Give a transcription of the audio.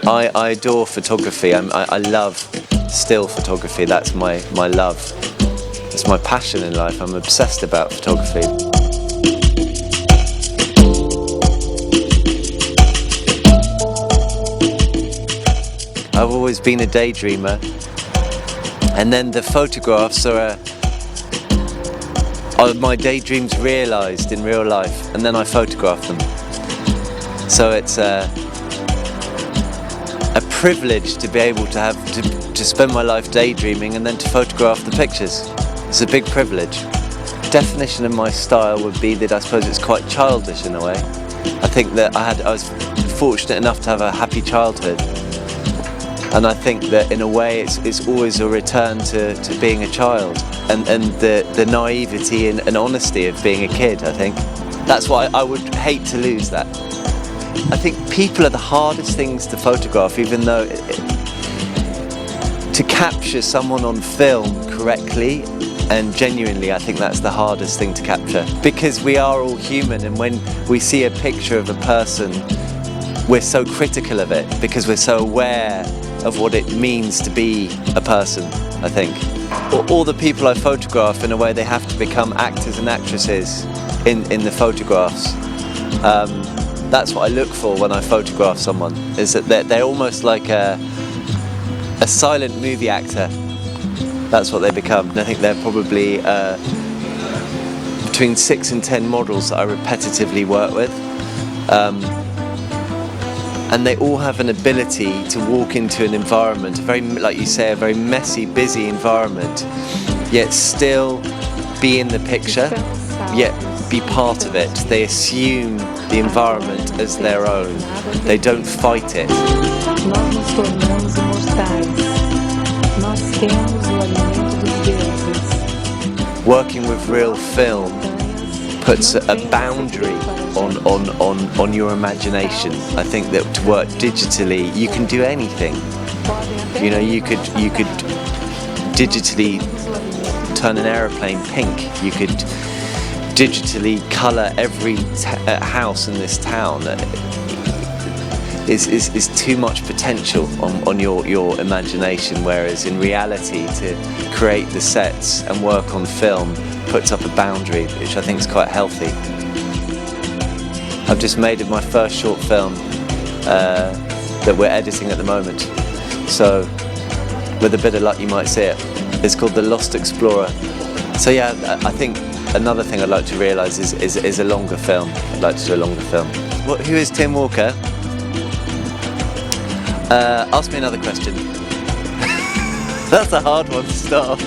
I adore photography. I love still photography. That's my love. It's my passion in life. I'm obsessed about photography. I've always been a daydreamer, and then the photographs are my daydreams realised in real life, and then I photograph them. So it's a privilege to be able to have to spend my life daydreaming and then to photograph the pictures. It's a big privilege. Definition of my style would be that I suppose it's quite childish in a way. I think that I was fortunate enough to have a happy childhood, and I think that in a way it's always a return to being a child and the naivety and honesty of being a kid. I think that's why I would hate to lose that. I think people are the hardest things to photograph, even though to capture someone on film correctly and genuinely, I think that's the hardest thing to capture, because we are all human, and when we see a picture of a person we're so critical of it because we're so aware of what it means to be a person. I think all the people I photograph, in a way, they have to become actors and actresses in the photographs. That's what I look for when I photograph someone, is that they're almost like a silent movie actor. That's what they become. And I think they're probably between 6 and 10 models that I repetitively work with. And they all have an ability to walk into an environment, a very, like you say, a very messy, busy environment, yet still be in the picture, yet be part of it. They assume the environment as their own. They don't fight it. Working with real film puts a boundary on your imagination. I think that to work digitally, you can do anything. You know, you could digitally turn an aeroplane pink. You could digitally colour every house in this town. Is too much potential on your imagination, whereas in reality, to create the sets and work on film puts up a boundary, which I think is quite healthy. I've just made my first short film that we're editing at the moment, so with a bit of luck you might see it. It's called The Lost Explorer. So yeah, I think another thing I'd like to realise is a longer film. I'd like to do a longer film. Who is Tim Walker? Ask me another question. That's a hard one to start.